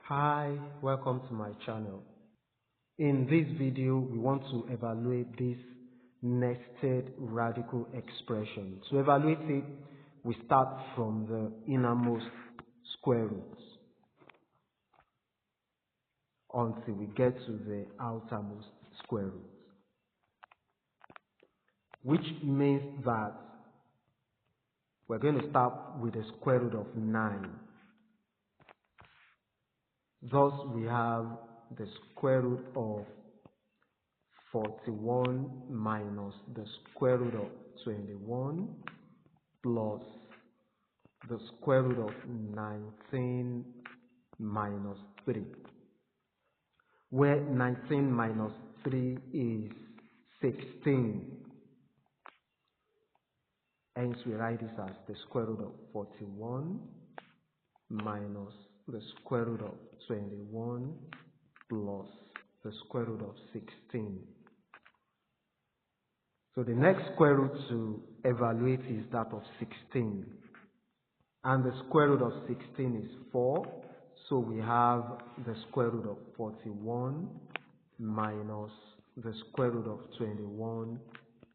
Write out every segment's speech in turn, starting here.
Hi, welcome to my channel. In this video, we want to evaluate this nested radical expression. To evaluate it, we start from the innermost square roots until we get to the outermost square root, which means that we're going to start with the square root of 9. Thus, we have the square root of 41 minus the square root of 21 plus the square root of 19 minus 3, where 19 minus 3 is 16. Hence, we write this as the square root of 41 minus the square root of 21 plus the square root of 16. So the next square root to evaluate is that of 16. And the square root of 16 is 4. So we have the square root of 41 minus the square root of 21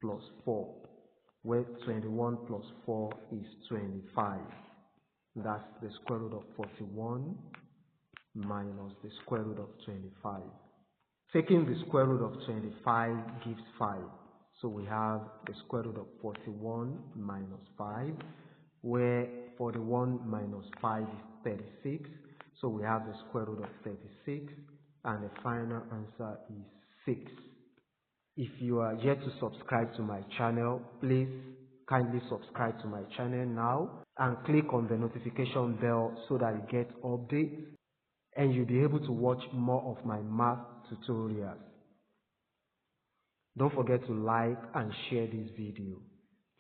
plus 4, where 21 plus 4 is 25. That's the square root of 41 minus the square root of 25. Taking the square root of 25 gives 5. So we have the square root of 41 minus 5, where 41 minus 5 is 36. So we have the square root of 36, and the final answer is 6. If you are yet to subscribe to my channel, please kindly subscribe to my channel now and click on the notification bell so that you get updates and you'll be able to watch more of my math tutorials. Don't forget to like and share this video.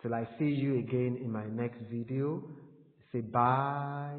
Till I see you again in my next video, say bye.